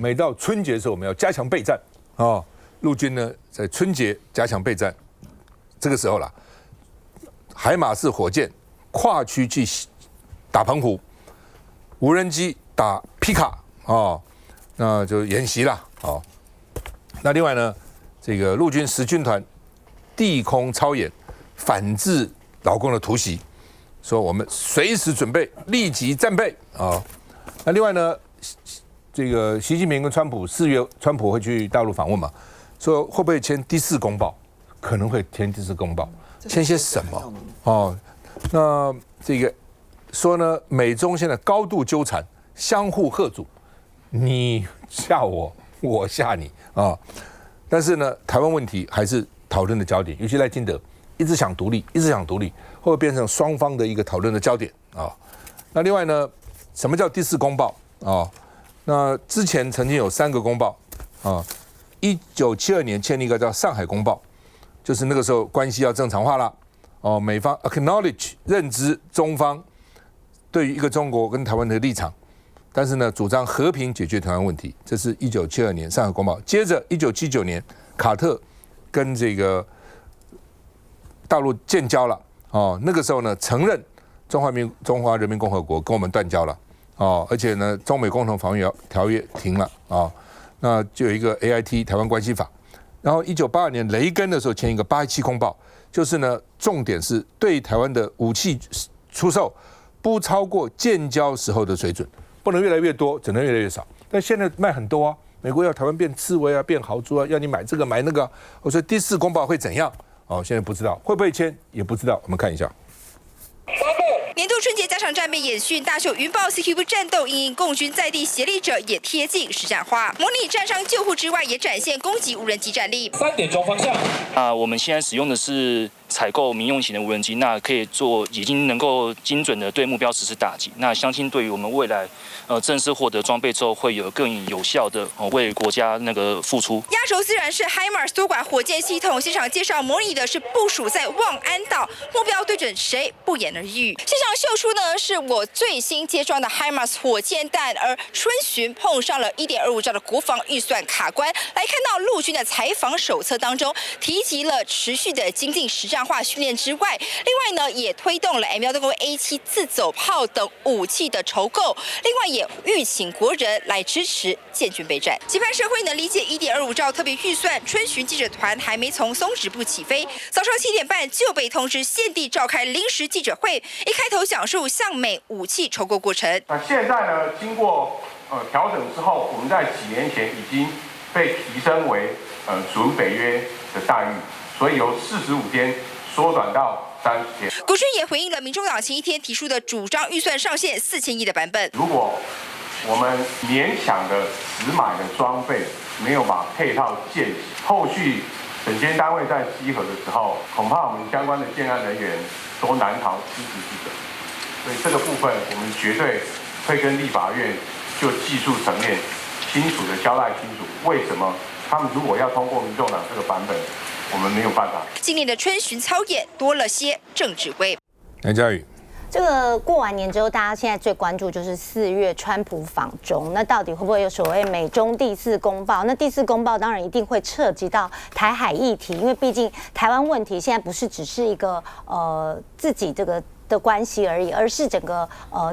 每到春节的时候，我们要加强备战啊。陆军呢，在春节加强备战，这个时候啦，海马式火箭跨区去打澎湖，无人机打皮卡啊，那就演习啦啊。那另外呢，这个陆军10军团地空操演反制老共的突袭，说我们随时准备，立即战备啊。那另外呢，这个习近平跟川普4月，川普会去大陆访问嘛，说会不会签第4公报？可能会签第4公报，签些什么？哦，那这个说呢，美中现在高度纠缠，相互吓阻，你吓我，我吓你啊。但是呢，台湾问题还是讨论的焦点，尤其赖清德一直想独立，一直想独立，会不会变成双方的一个讨论的焦点啊？那另外呢，什么叫第4公报啊？那之前曾经有3个公报啊，1972年签了一个叫《上海公报》，就是那个时候关系要正常化了哦，美方 acknowledge 认知中方对于一个中国跟台湾的立场，但是呢，主张和平解决台湾问题，这是1972年《上海公报》。接着1979年，卡特跟这个大陆建交了哦，那个时候呢，承认中华人民共和国跟我们断交了哦，而且呢，中美共同防御条约停了啊，那就有一个 AIT 台湾关系法。然后1982年雷根的时候签一个817公报，就是呢，重点是对台湾的武器出售不超过建交时候的水准，不能越来越多，只能越来越少。但现在卖很多啊，美国要台湾变刺猬啊，变豪猪啊，要你买这个买那个。我说第4公报会怎样？哦，现在不知道，会不会签也不知道。我们看一下。年度春节加场战备演训，大秀云豹 CQ 战斗，因共军在地协力者也贴近实战化，模拟战伤救护之外，也展现攻击无人机战力。3点钟方向。我们现在使用的是采购民用型的无人机，那可以已经能够精准的对目标实施打击。那相信对于我们未来正式获得装备之后，会有更有效的为国家那个付出。压轴自然是 HIMARS 多管火箭系统，现场介绍模拟的是部署在望安岛，目标对准谁不言而喻。现场秀出呢是我最新接装的 HIMARS 火箭弹，而春巡碰上了1.25兆的国防预算卡关。来看到陆军的采访手册当中提及了持续的精进实战化训练之外，另外呢也推动了 M160A7 自走炮等武器的筹购，另外也欲请国人来支持建军备战。期盼社会能理解1.25兆特别预算，春巡记者团还没从松指部起飞，早上7点半就被通知现地召开临时记者会，一开头讲述向美武器筹购过程。那现在呢，经过调整之后，我们在几年前已经被提升为准北约的待遇，所以由45天缩短到30天。国军也回应了民众党前一天提出的主张，预算上限4000亿的版本。如果我们勉强的只买的装备没有把配套建起，后续整间单位在稽核的时候，恐怕我们相关的建案人员都难逃失职之责。所以这个部分，我们绝对会跟立法院就技术层面清楚的交代清楚，为什么他们如果要通过民众党这个版本，我们没有办法。今年的春巡操演多了些政治味。梁家宇。这个过完年之后，大家现在最关注就是4月川普访中，那到底会不会有所谓美中第4公报？那第4公报当然一定会涉及到台海议题，因为毕竟台湾问题现在不是只是一个自己这个的关系而已，而是整个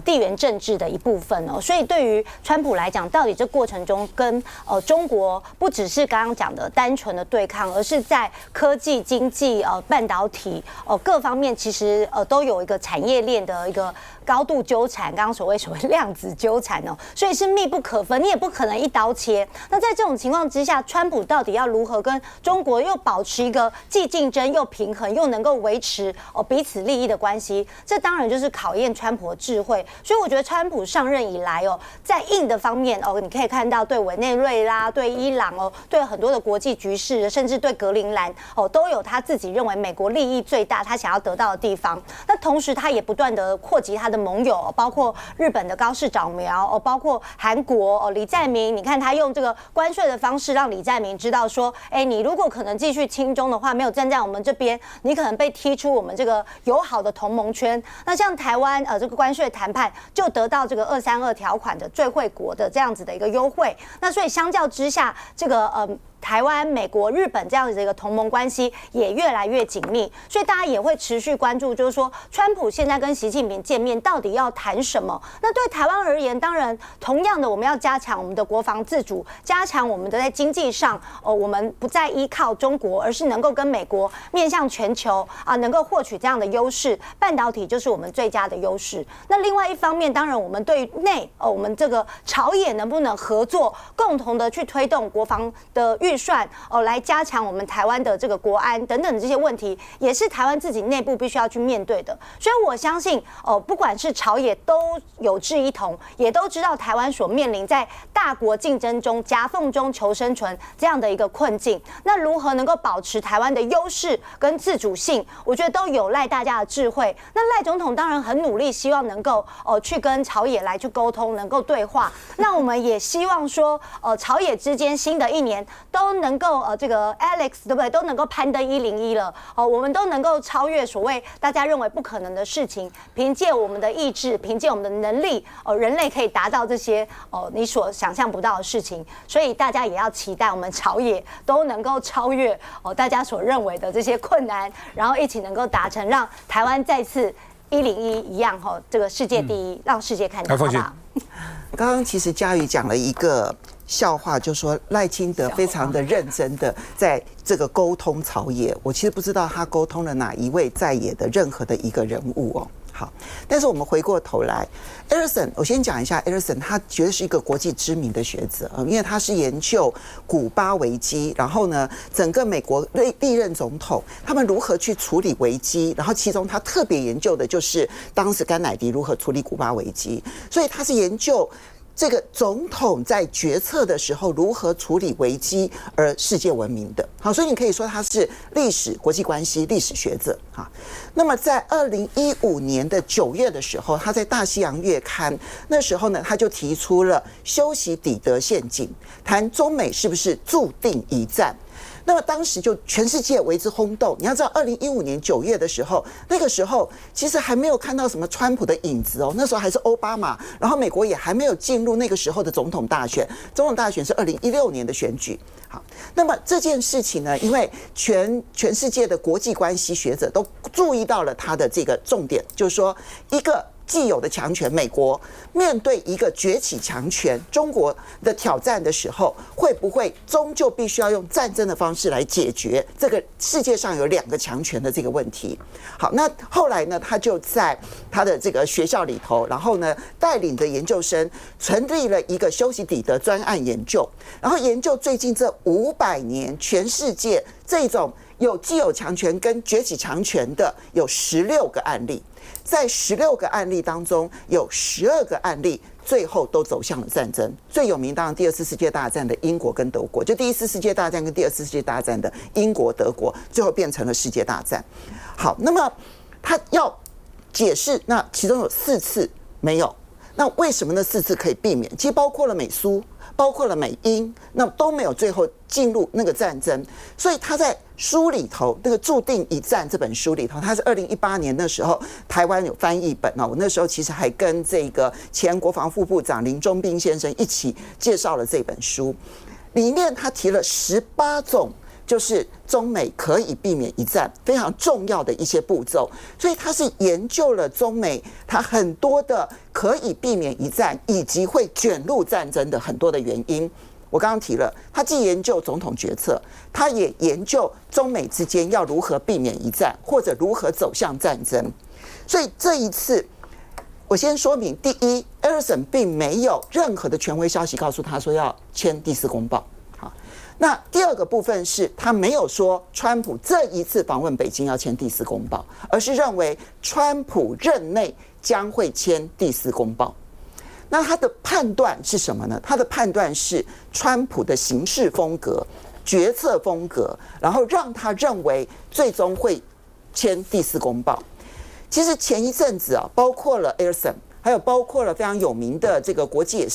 地缘政治的一部分哦。所以对于川普来讲，到底这过程中跟中国不只是刚刚讲的单纯的对抗，而是在科技、经济、半导体各方面，其实都有一个产业链的一个高度纠缠。刚刚所谓量子纠缠哦，所以是密不可分，你也不可能一刀切。那在这种情况之下，川普到底要如何跟中国又保持一个既竞争又平衡，又能够维持彼此利益的关系？这当然就是考验川普的智慧，所以我觉得川普上任以来在硬的方面你可以看到对委内瑞拉、对伊朗对很多的国际局势，甚至对格陵兰都有他自己认为美国利益最大、他想要得到的地方。那同时他也不断的扩及他的盟友，包括日本的高市早苗包括韩国李在明，你看他用这个关税的方式让李在明知道说，你如果可能继续亲中的话，没有站在我们这边，你可能被踢出我们这个友好的同盟圈。间。那像台湾这个关税谈判就得到这个232条款的最惠国的这样子的一个优惠。那所以相较之下，这个台湾、美国、日本这样子的一个同盟关系也越来越紧密，所以大家也会持续关注，就是说，川普现在跟习近平见面到底要谈什么？那对台湾而言，当然同样的，我们要加强我们的国防自主，加强我们的在经济上，我们不再依靠中国，而是能够跟美国面向全球啊，能够获取这样的优势。半导体就是我们最佳的优势。那另外一方面，当然我们对内我们这个朝野能不能合作，共同的去推动国防的预算来加强我们台湾的这个国安等等的这些问题，也是台湾自己内部必须要去面对的。所以我相信不管是朝野都有志一同，也都知道台湾所面临在大国竞争中夹缝中求生存这样的一个困境。那如何能够保持台湾的优势跟自主性，我觉得都有赖大家的智慧。那赖总统当然很努力，希望能够去跟朝野来去沟通，能够对话。那我们也希望说朝野之间新的一年都能够这个 Alex 对不对？都能够攀登101了我们都能够超越所谓大家认为不可能的事情，凭借我们的意志，凭借我们的能力人类可以达到这些你所想象不到的事情。所以大家也要期待我们朝野都能够超越大家所认为的这些困难，然后一起能够达成让台湾再次101一样这个世界第一，让世界看到，好不好？刚刚其实嘉瑜讲了一个笑话，就说赖清德非常的认真的在这个沟通朝野，我其实不知道他沟通了哪一位在野的任何的一个人物好，但是我们回过头来 ，Ellison， 我先讲一下 Ellison， 他绝对是一个国际知名的学者因为他是研究古巴危机，然后呢，整个美国历任总统他们如何去处理危机，然后其中他特别研究的就是当时甘乃迪如何处理古巴危机，所以他是研究这个总统在决策的时候如何处理危机而世界闻名的。好，所以你可以说他是历史国际关系历史学者那么在2015年的9月的时候，他在大西洋月刊那时候呢，他就提出了修昔底德陷阱，谈中美是不是注定一战。那么当时就全世界为之轰动。你要知道，2015年9月的时候，那个时候其实还没有看到什么川普的影子那时候还是奥巴马，然后美国也还没有进入那个时候的总统大选。总统大选是2016年的选举。好，那么这件事情呢，因为全世界的国际关系学者都注意到了他的这个重点，就是说一个既有的强权美国面对一个崛起强权中国的挑战的时候，会不会终究必须要用战争的方式来解决这个世界上有2个强权的这个问题？好，那后来呢，他就在他的这个学校里头，然后呢，带领着研究生成立了一个修昔底德专案研究，然后研究最近这500年全世界这种有既有强权跟崛起强权的有16个案例。在16个案例当中，有12个案例最后都走向了战争。最有名当然第2次世界大战的英国跟德国，就第1次世界大战跟第2次世界大战的英国、德国，最后变成了世界大战。好，那么他要解释，那其中有4次没有，那为什么那4次可以避免？其实包括了美苏，包括了美英，那都没有最后进入那个战争。所以他在书里头，那个《注定一战》这本书里头，他是2018年那时候台湾有翻译本我那时候其实还跟这个前国防副部长林中斌先生一起介绍了这本书，里面他提了18种。就是中美可以避免一战非常重要的一些步骤，所以他是研究了中美它很多的可以避免一战以及会卷入战争的很多的原因。我刚刚提了，他既研究总统决策，他也研究中美之间要如何避免一战或者如何走向战争。所以这一次我先说明，第一 Ellison 并没有任何的权威消息告诉他说要签第4公报。那第2个部分是他没有说川普这一次访问北京要签第4公报，而是认为川普任内将会签第4公报。那他的判断是什么呢？他的判断是川普的行事风格、决策风格，然后让他认为最终会签第4公报。其实前一阵子包括了 Ellison，还有包括了非常有名的这个国际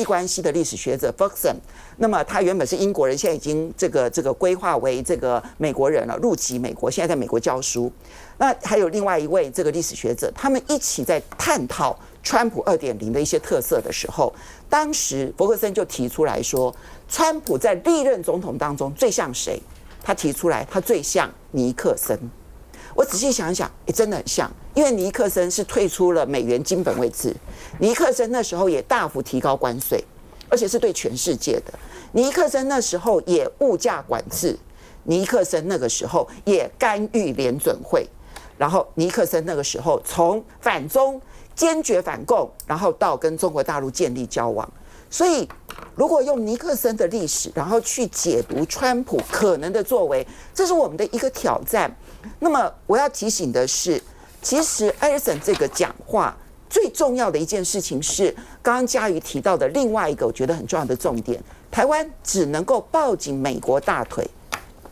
关系的历史学者 Ferguson。那么他原本是英国人，现在已经这个规划为这个美国人了，入籍美国，现在在美国教书。那还有另外一位这个历史学者，他们一起在探讨川普2.0的一些特色的时候，当时弗格森就提出来说，川普在历任总统当中最像谁？他提出来，他最像尼克森。我仔细想一想，真的很像，因为尼克森是退出了美元金本位制，尼克森那时候也大幅提高关税，而且是对全世界的。尼克森那时候也物价管制，尼克森那个时候也干预联准会，然后尼克森那个时候从反中坚决反共，然后到跟中国大陆建立交往。所以，如果用尼克森的历史，然后去解读川普可能的作为，这是我们的一个挑战。那么，我要提醒的是，其实艾尔森这个讲话最重要的一件事情是，刚刚嘉瑜提到的另外一个我觉得很重要的重点：台湾只能够抱紧美国大腿，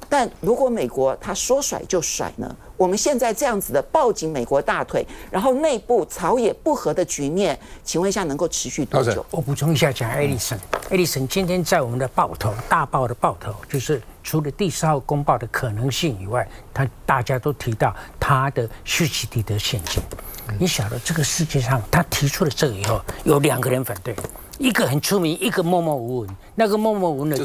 但如果美国他说甩就甩呢？我们现在这样子的抱紧美国大腿，然后内部朝野不和的局面，请问一下能够持续多久？我补充一下，讲艾利森。艾利森今天在我们的报头大报的报头，就是除了第4号公报的可能性以外，大家都提到他的修昔底德陷阱。你晓得这个世界上，他提出了这个以后，有2个人反对。一个很出名，一个默默无闻。那个默默无闻的，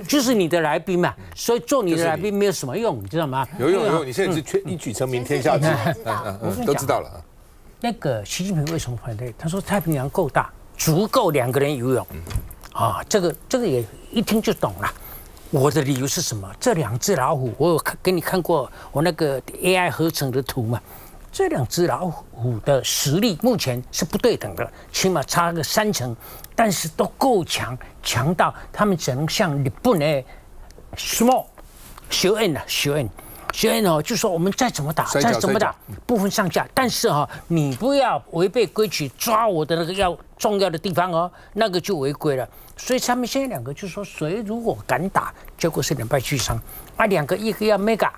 就是你的来宾嘛，所以做你的来宾没有什么用，你知道吗？有用，你现在是一举成名天下知，都知道了。那个习近平为什么反对？他说太平洋够大，足够2个人游泳。这个也一听就懂了。我的理由是什么？这2只老虎，我有给你看过我那个 AI 合成的图嘛？这2只老虎的实力目前是不对等的，起码差个3成，但是都够强到他们只能像日本的 small 小 n 就说我们再怎么打不分上下，但是你不要违背规矩抓我的那个重要的地方那个就违规了。所以他们现在2个就说，谁如果敢打，结果是2败俱伤。2个一个要 mega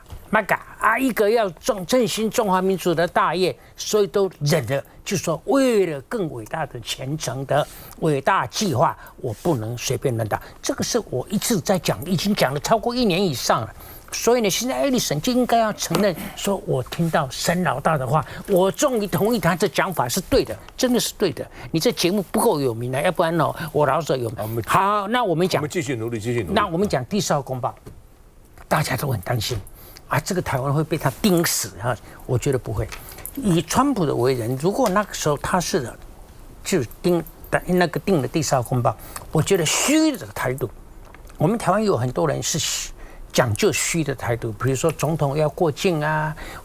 一个要振兴中华民族的大业，所以都忍了，就说为了更伟大的前程的伟大计划，我不能随便乱打。这个是我一直在讲，已经讲了超过1年以上了。所以呢，现在艾利森就应该要承认，说我听到沈老大的话，我终于同意他的讲法是对的，真的是对的。你这节目不够有名要不然我老者有名。好，那我们讲，我们继续努力。那我们讲第4号公报，大家都很担心。这个台湾会被他盯死我觉得不会。以川普的为人，如果那个时候他是的，就定了第4号公报，我觉得虚的态度。我们台湾有很多人是讲究虚的态度，比如说总统要过境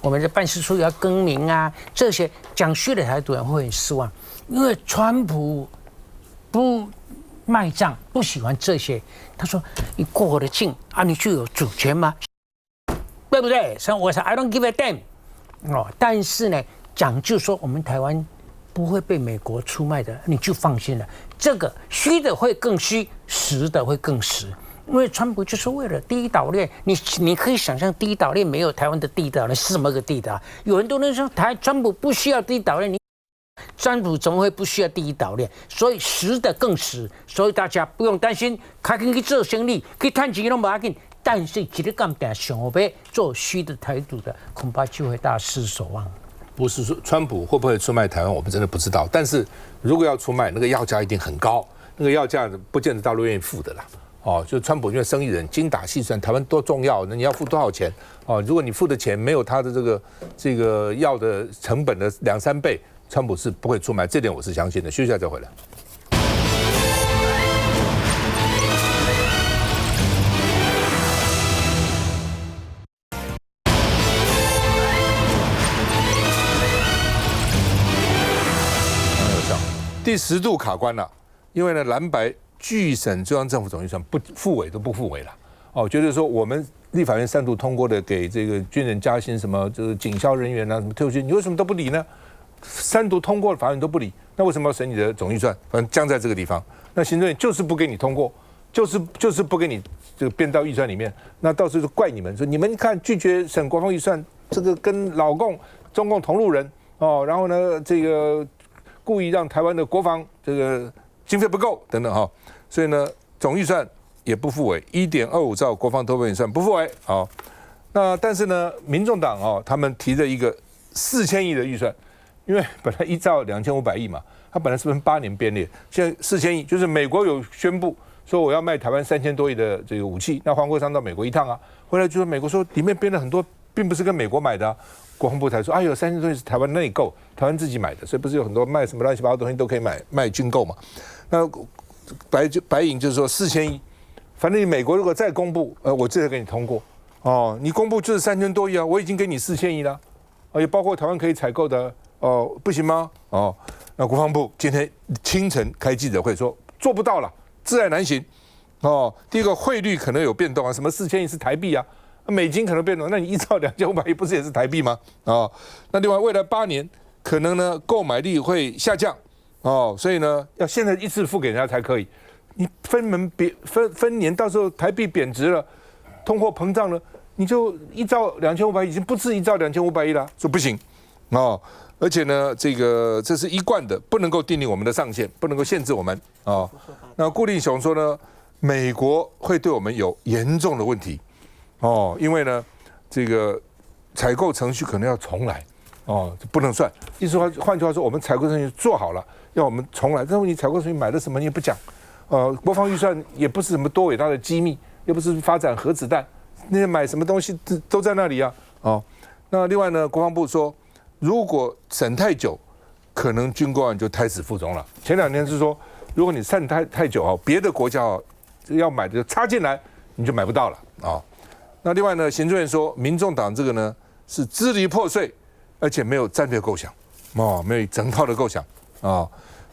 我们的办事处要更名这些讲虚的态度人会很失望，因为川普不卖账，不喜欢这些。他说：“你过我的境你就有主权吗？”对不对？所以我说 I don't give a damn 但是呢，讲究说我们台湾不会被美国出卖的，你就放心了。这个虚的会更虚，实的会更实。因为川普就是为了第一岛链，你可以想象第一岛链没有台湾的第一岛链是什么个第一岛？有很多人说川普不需要第一岛链，川普怎么会不需要第一岛链？所以实的更实，所以大家不用担心，开去做生意，去赚钱都不要紧。但是一日干点想要做虚的态度的，恐怕就会大失所望。不是说川普会不会出卖台湾，我们真的不知道。但是如果要出卖，那个要价一定很高，那个要价不见得大陆愿意付的啦。就川普因为生意人精打细算，台湾多重要，那你要付多少钱？如果你付的钱没有他的这个要的成本的2、3倍，川普是不会出卖，这点我是相信的。休息一下再回来。第10度卡关了，因为呢蓝白拒审中央政府总预算，不复委都不复委了。觉得说我们立法院3度通过的给这个军人加薪，什么就是警校人员什么退休金，你为什么都不理呢？3度通过的法案都不理，那为什么要审你的总预算？反正僵在这个地方，那行政院就是不给你通过，就是不给你这个编到预算里面，那到时候就怪你们说你们看拒绝审国防预算，这个跟老共中共同路人然后呢这个故意让台湾的国防这个经费不够等等哈，所以呢总预算也不付委，1.25兆国防投保预算不付委好。那但是呢，民众党他们提了一个4000亿的预算，因为本来1兆2500亿嘛，它本来是分8年编列，现在4000亿，就是美国有宣布说我要卖台湾3000多亿的这个武器，那黄国昌到美国一趟啊，回来就说美国说里面编了很多，并不是跟美国买的啊，国防部才说有3000多亿是台湾内购，台湾自己买的，所以不是有很多卖什么乱七八糟的东西都可以卖军购嘛？那白银就是说4000亿，反正你美国如果再公布，我这才给你通过。你公布就是3000多亿啊，我已经给你4000亿了，也包括台湾可以采购的，不行吗？那国防部今天清晨开记者会说做不到了，自然难行。第一个汇率可能有变动啊，什么4000亿是台币啊，美金可能变动，那你1兆2500亿不是也是台币吗？那另外未来8年可能呢购买力会下降，所以呢要现在一次付给人家才可以，你分年到时候台币贬值了，通货膨胀了。你就1兆2500亿已经不止1兆2500亿了，说不行而且呢，这是一贯的，不能够订定我们的上限，不能够限制我们那顾立雄说呢，美国会对我们有严重的问题因为呢，这个采购程序可能要重来不能算。意思换句话说，我们采购程序做好了，要我们重来，但是你采购程序买的什么你也不讲国防预算也不是什么多伟大的机密，又不是发展核子弹。那些买什么东西都在那里啊！那另外呢，国防部说，如果审太久，可能军购案就胎死腹中了。前2天是说，如果你审太久别的国家要买的就插进来，你就买不到了那另外呢，行政院说，民众党这个呢是支离破碎，而且没有战略构想没有整套的构想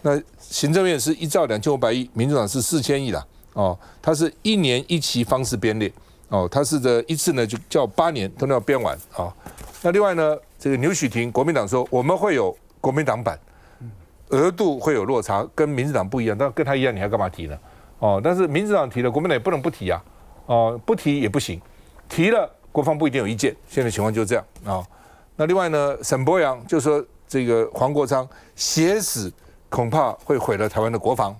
那行政院是1兆2500亿，民众党是4000亿啦它是1年1期方式编列。它是一次呢就叫8年都要编完那另外呢，这个牛许婷国民党说我们会有国民党版，额度会有落差，跟民进党不一样，但跟他一样你还干嘛提呢？但是民进党提了，国民党也不能不提啊，不提也不行，提了国防部一定有意见，现在情况就是这样那另外呢，沈伯洋就说这个黄国昌写死恐怕会毁了台湾的国防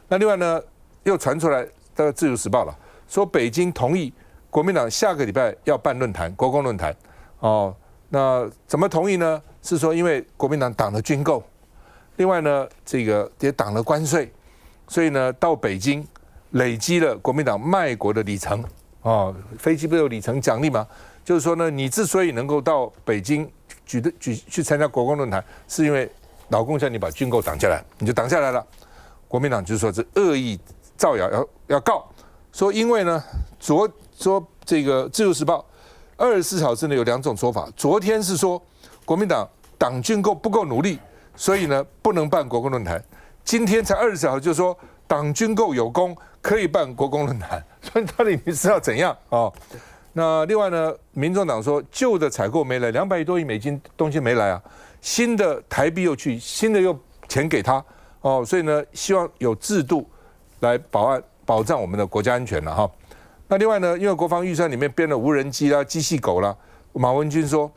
那另外呢，又传出来大概《自由时报》了。说北京同意国民党下个礼拜要办论坛，国共论坛那怎么同意呢？是说因为国民党挡了军购，另外呢这个也挡了关税，所以呢到北京累积了国民党卖国的里程飞机不是有里程奖励吗？就是说呢，你之所以能够到北京去参加国共论坛，是因为老共叫你把军购挡下来，你就挡下来了。国民党就说这恶意造谣要告。说因为呢，说这个《自由时报》24小时内有2种说法。昨天是说国民党党军购不够努力，所以呢不能办国共论坛。今天才24小时就说党军购有功，可以办国共论坛。所以到底你是要怎样那另外呢，民众党说旧的采购没来，200多亿美金东西没来啊，新的台币又去，新的又钱给他所以呢希望有制度来保障我们的国家安全了那另外呢，因为国防预算里面编了无人机啦、机器狗啦，马文君说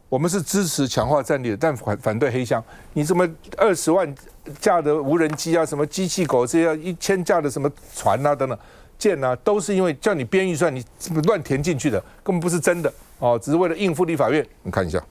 我们是支持强化战力的，但反对黑箱。你什么20万架的无人机啊，什么机器狗这些1000架的什么船啊等等舰啊，都是因为叫你编预算，你乱填进去的，根本不是真的只是为了应付立法院。你看一下。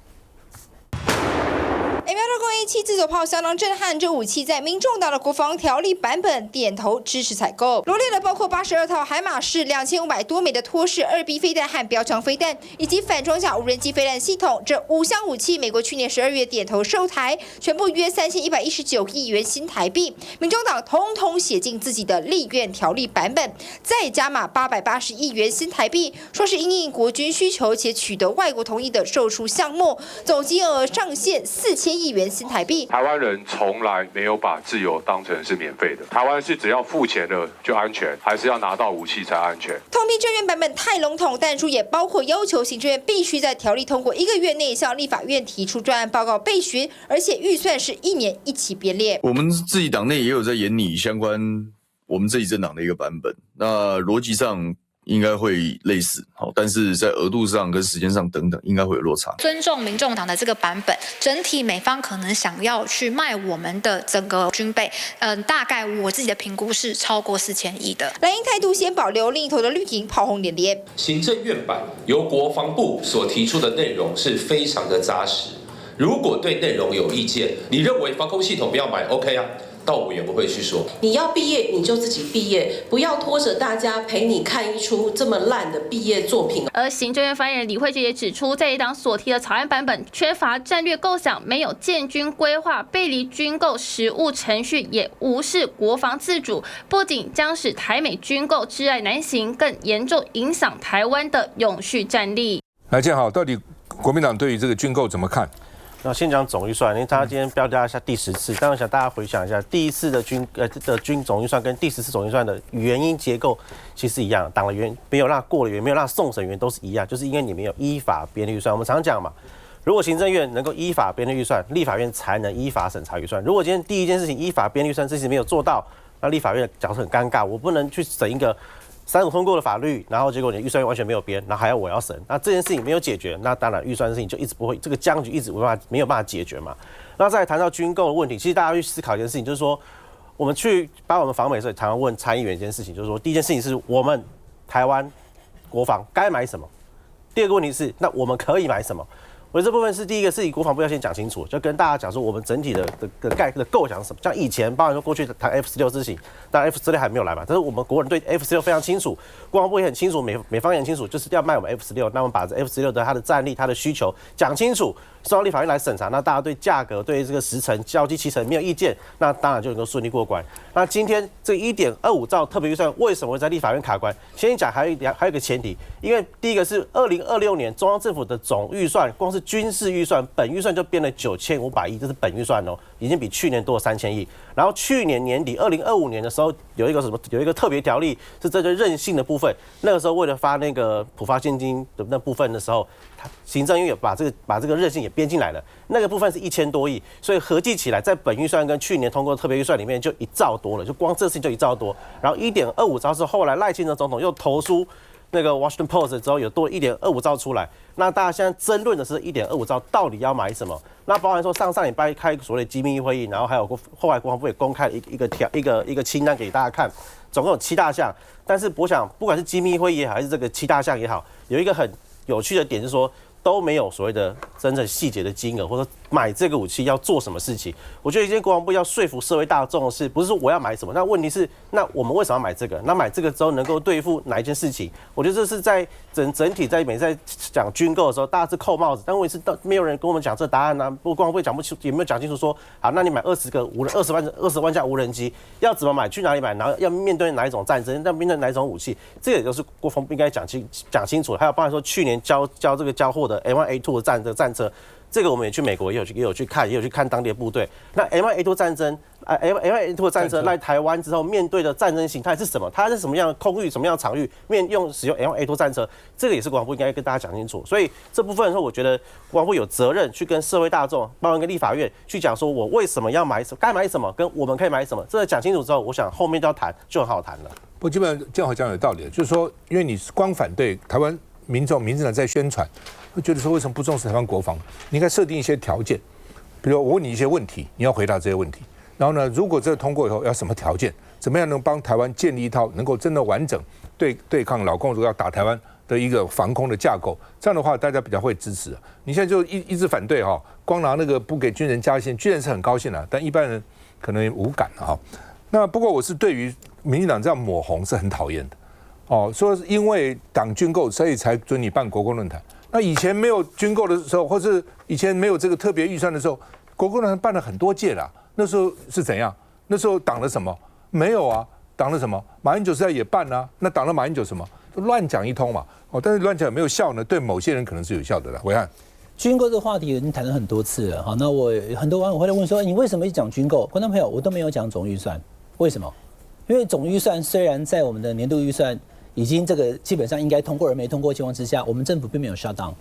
7自走炮相当震撼，这武器在民众党的国防条例版本点头支持采购，罗列了包括82套海马式2500多枚的托式2B 飞弹和标枪飞弹，以及反装甲无人机飞弹系统。这5项武器，美国去年12月点头售台，全部约3119亿元新台币。民众党统统写进自己的立院条例版本，再加码880亿元新台币，说是因应国军需求且取得外国同意的售出项目，总金额上限4000亿元新台币。台湾人从来没有把自由当成是免费的，台湾是只要付钱的就安全，还是要拿到武器才安全？通批政院版本太笼统，但书也包括要求行政院必须在条例通过1个月内向立法院提出专案报告备询，而且预算是1年1期编列。我们自己党内也有在研拟相关我们自己政党的一个版本，那逻辑上应该会类似，好，但是在额度上跟时间上等等，应该会有落差。尊重民众党的这个版本，整体美方可能想要去卖我们的整个军备，大概我自己的评估是超过4000亿的。蓝营态度先保留，另一头的绿营炮轰连连。行政院版由国防部所提出的内容是非常的扎实，如果对内容有意见，你认为防空系统不要买 ，OK 啊？到委员会去说，你要毕业你就自己毕业，不要拖着大家陪你看一出这么烂的毕业作品。而行政院发言人李慧洁也指出，在野党所提的草案版本缺乏战略构想，没有建军规划，背离军购实务程序，也无视国防自主，不仅将使台美军购窒碍难行，更严重影响台湾的永续战力。来，建好，到底国民党对于这个军购怎么看？那先讲总预算，因为他今天标价一下第10次，但我想大家回想一下，第1次的军总预算跟第10次总预算的原因结构其实一样，党的原没有让过的原因，没有让送审原因都是一样，就是因为你没有依法编列预算。我们常讲嘛，如果行政院能够依法编列预算，立法院才能依法审查预算。如果今天第一件事情依法编列预算这事情没有做到，那立法院角色很尴尬，我不能去审一个3读通过的法律，然后结果你预算完全没有编，然后还要我要审，那这件事情没有解决，那当然预算的事情就一直不会，这个僵局一直没有办法解决嘛。那再谈到军购的问题，其实大家去思考一件事情，就是说我们去把我们访美的时候，常常问参议员一件事情，就是说第一件事情是我们台湾国防该买什么，第二个问题是那我们可以买什么。我这部分是第一个，是以国防部要先讲清楚，就跟大家讲说我们整体的构想是什么。像以前，包含说过去谈 F16之行，当然 F16还没有来嘛，但是我们国人对 F16非常清楚，国防部也很清楚，美方也很清楚，就是要卖我们 F16，那我们把这 F16的它的战力、它的需求讲清楚，送到立法院来审查，那大家对价格、对这个时程、交机期程没有意见，那当然就能够顺利过关。那今天这1.25兆特别预算为什么会在立法院卡关？先讲还有一个前提，因为第一个是2026年中央政府的总预算，光是军事预算本预算就变了9500亿，这是本预算哦，已经比去年多了3000亿。然后去年年底2025年的时候有一个特别条例是这个韧性的部分，那个时候为了发那个普发现金的那部分的时候，行政院也把这个韧性也编进来了，那个部分是1000多亿，所以合计起来在本预算跟去年通过的特别预算里面就1兆多了，就光这事情就1兆多。然后1.25兆是后来赖清德总统又投书那个 Washington Post 之后有多1.25兆出来，那大家现在争论的是1.25兆到底要买什么？那包含说上礼拜开所谓的机密会议，然后还有后来国防部也公开了一个清单给大家看，总共有7大项。但是我想，不管是机密会议也好，还是这个7大项也好，有一个很有趣的点是说，都没有所谓的真正细节的金额，或者说买这个武器要做什么事情。我觉得今天国防部要说服社会大众的是，不是说我要买什么？那问题是，那我们为什么要买这个？那买这个之后能够对付哪一件事情？我觉得这是在整体在每次在讲军购的时候，大家是扣帽子，但问题是没有人跟我们讲这个答案啊。不过国防部讲不清，也没有讲清楚说，好，那你买20万架无人机要怎么买？去哪里买？然后要面对哪一种战争？要面对哪一种武器？这也就是国防部应该讲清楚。还有包含说去年交货的 M1A2 的战车，这个我们也去美国也有去看当地的部队。那 M1A2 战争M1A2 战车来台湾之后，面对的战争形态是什么？它是什么样的空域、什么样的场域使用 M1A2 战车？这个也是国防部应该跟大家讲清楚。所以这部分的时候，我觉得国防部有责任去跟社会大众，包括跟立法院去讲，说我为什么要买什么，该买什么，跟我们可以买什么。这个讲清楚之后，我想后面就要谈就很好谈了。不，基本上建豪讲有道理，就是说，因为你光反对台湾民进党在宣传，会觉得说为什么不重视台湾国防？你应该设定一些条件，比如我问你一些问题，你要回答这些问题。然后呢，如果这个通过以后要什么条件？怎么样能帮台湾建立一套能够真的完整对抗老共如果要打台湾的一个防空的架构？这样的话，大家比较会支持。你现在就一直反对哈，光拿那个不给军人加薪，军人是很高兴的，但一般人可能无感哈。那不过我是对于民进党这样抹红是很讨厌的。哦，说因为党军购，所以才准你办国共论坛。那以前没有军购的时候，或是以前没有这个特别预算的时候，国共论坛办了很多届了。那时候是怎样？那时候挡了什么？没有啊，挡了什么？马英九时代也办啊，那挡了马英九什么？乱讲一通嘛。哦，但是乱讲有没有效呢？对某些人可能是有效的啦。伟汉，军购这个话题已经谈了很多次了。好，那我很多网友会来问说，你为什么一讲军购？观众朋友，我都没有讲总预算，为什么？因为总预算虽然在我们的年度预算已经这个基本上应该通过而没通过的情况之下，我们政府并没有 shut down。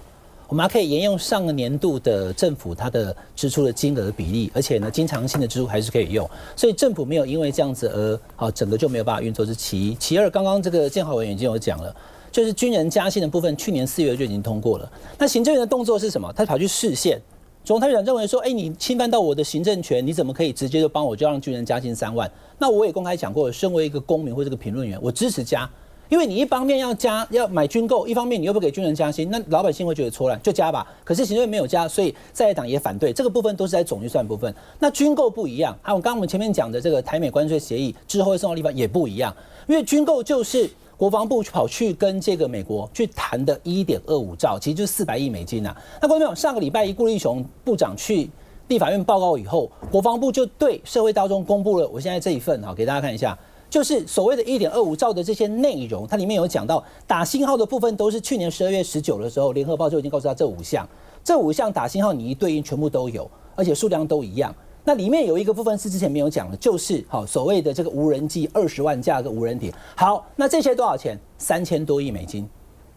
我们还可以沿用上个年度的政府它的支出的金额比例，而且呢，经常性的支出还是可以用，所以政府没有因为这样子而整个就没有办法运作，是其一。其二，刚刚这个建豪委员已经有讲了，就是军人加薪的部分，去年4月就已经通过了。那行政院的动作是什么？他跑去释宪。总统台北长认为说，你侵犯到我的行政权，你怎么可以直接就帮我就让军人加薪3万？那我也公开讲过，身为一个公民或这个评论员，我支持加。因为你一方面要买军购，一方面你又不给军人加薪，那老百姓会觉得错乱，就加吧。可是行政院没有加，所以在野党也反对，这个部分都是在总预算部分。那军购不一样，还有刚刚我们前面讲的这个台美关税协议之后会送到立法也不一样，因为军购就是国防部跑去跟这个美国去谈的1.25兆，其实就是400亿美金啊。那观众朋友，上个礼拜顾立雄部长去立法院报告以后，国防部就对社会大众公布了我现在这一份给大家看一下。就是所谓的1.25兆的这些内容，它里面有讲到打星号的部分，都是去年12月19的时候，联合报就已经告诉他这5项打星号你一对应全部都有，而且数量都一样。那里面有一个部分是之前没有讲的，就是所谓的这个无人机20万架的无人艇。好，那这些多少钱？3000多亿美金。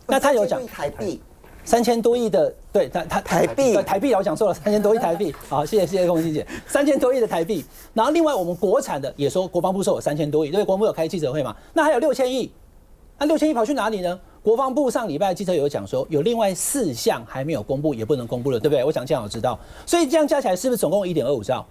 那他有讲台币。3000多亿的，对他台币，对台币我讲错了，3000多亿台币。好，谢谢龚欣姐，3000多亿的台币。然后另外我们国产的也说国防部说有3000多亿，对，国防部有开记者会嘛？那还有6000亿，那6000亿跑去哪里呢？国防部上礼拜记者有讲说，有另外4项还没有公布，也不能公布了，对不对？我想这样我知道，所以这样加起来是不是总共1.25兆？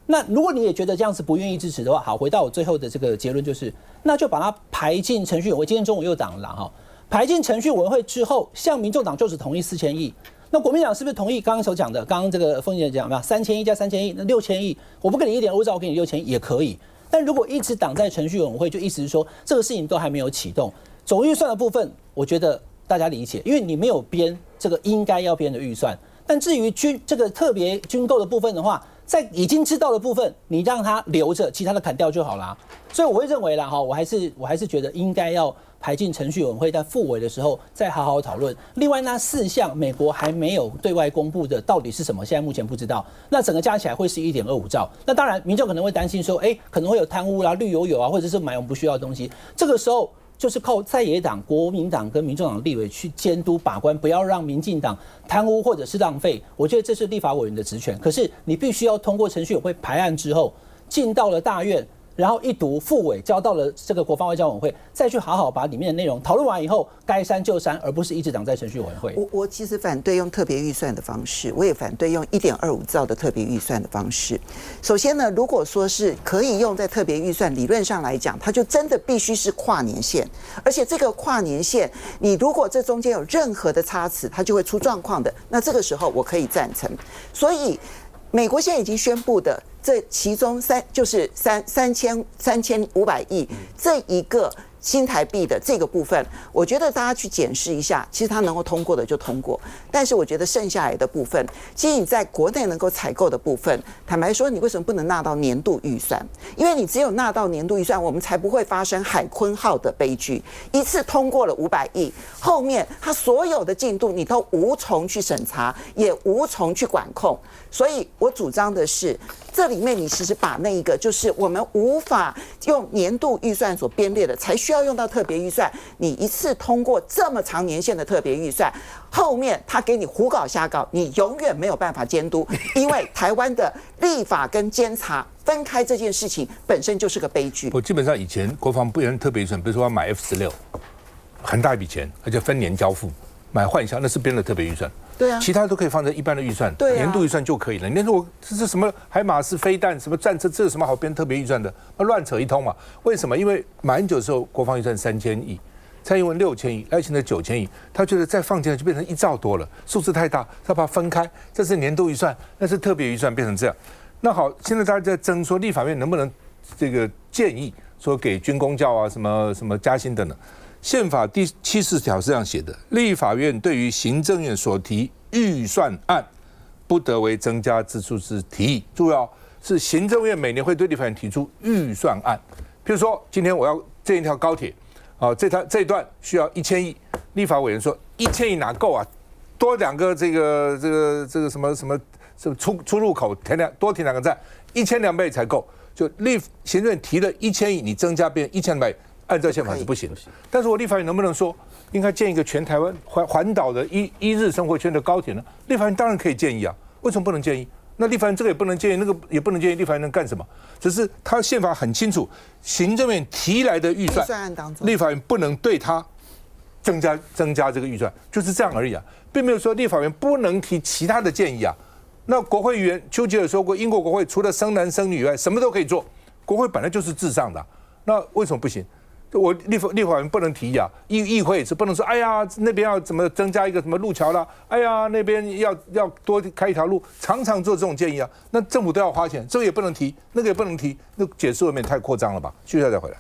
那如果你也觉得这样子不愿意支持的话，好，回到我最后的这个结论就是，那就把它排进程序委员会。今天中午又挡了哈。排进程序委员会之后，像民众党就只同意4000亿，那国民党是不是同意刚刚所讲的？刚刚这个凤姐讲嘛，3000亿加3000亿，那6000亿，我不给你1.25兆，我给你6000亿也可以。但如果一直挡在程序委员会，就意思是说这个事情都还没有启动。总预算的部分，我觉得大家理解，因为你没有编这个应该要编的预算。但至于这个特别军购的部分的话，在已经知道的部分，你让它留着，其他的砍掉就好啦。所以我会认为啦，我还是觉得应该要排进程序委员会，在复委的时候再好好讨论。另外那4项美国还没有对外公布的到底是什么，现在目前不知道。那整个加起来会是1.25兆。那当然民众可能会担心说，可能会有贪污啦、绿油油啊，或者是买我们不需要的东西。这个时候就是靠在野党、国民党跟民众党立委去监督把关，不要让民进党贪污或者是浪费。我觉得这是立法委员的职权。可是你必须要通过程序委员会排案之后，进到了大院。然后一读复委交到了这个国防外交委员会，再去好好把里面的内容讨论完以后，该删就删，而不是一直挡在程序委员会。我其实反对用特别预算的方式，我也反对用1.25兆的特别预算的方式。首先呢，如果说是可以用在特别预算，理论上来讲，它就真的必须是跨年线，而且这个跨年线，你如果这中间有任何的差池，它就会出状况的。那这个时候我可以赞成。所以美国现在已经宣布的。这其中就是3500亿这一个新台币的这个部分，我觉得大家去检视一下，其实它能够通过的就通过，但是我觉得剩下来的部分，其实你在国内能够采购的部分，坦白说，你为什么不能纳到年度预算？因为你只有纳到年度预算，我们才不会发生海鲲号的悲剧。一次通过了500亿，后面它所有的进度你都无从去审查，也无从去管控。所以我主张的是，这里面你其实把那一个就是我们无法用年度预算所编列的，才需要用到特别预算。你一次通过这么长年限的特别预算，后面他给你胡搞瞎搞，你永远没有办法监督，因为台湾的立法跟监察分开这件事情本身就是个悲剧。我基本上以前国防部有特别预算，比如说要买 F16，很大一笔钱，而且分年交付，买幻象那是编的特别预算。对啊，其他都可以放在一般的预算，年度预算就可以了。你说我这是什么海马式飞弹，什么战车，这有什么好编特别预算的？乱扯一通嘛。为什么？因为马英九的时候国防预算3000亿，蔡英文6000亿，赖清德9000亿，他觉得再放进来就变成1兆多了，数字太大，他把它分开，这是年度预算，那是特别预算，变成这样。那好，现在大家在争说立法院能不能这个建议说给军公教啊什么加薪等等。宪法第70条是这样写的：立法院对于行政院所提预算案，不得为增加支出之提议。注意哦，是行政院每年会对立法院提出预算案。譬如说，今天我要建一条高铁，这一段需要1000亿，立法委员说1000亿哪够啊？多2个这个什么出入口多填2个站，1200亿才够。就行政院提了1000亿，你增加变1200亿。按照宪法是不行的，但是我立法院能不能说应该建一个全台湾环岛的一日生活圈的高铁呢？立法院当然可以建议啊，为什么不能建议？那立法院这个也不能建议，那个也不能建议，立法院能干什么？只是他宪法很清楚，行政院提来的预算案当中，立法院不能对他增加这个预算，就是这样而已啊，并没有说立法院不能提其他的建议啊。那国会议员丘吉尔说过，英国国会除了生男生女以外，什么都可以做。国会本来就是至上的啊，那为什么不行？我立法院不能提呀，议会也是不能说，哎呀那边要怎么增加一个什么路桥啦，哎呀那边要多开一条路，常常做这种建议啊。那政府都要花钱，这个也不能提，那个也不能提，那解释未免太扩张了吧？继续再回来。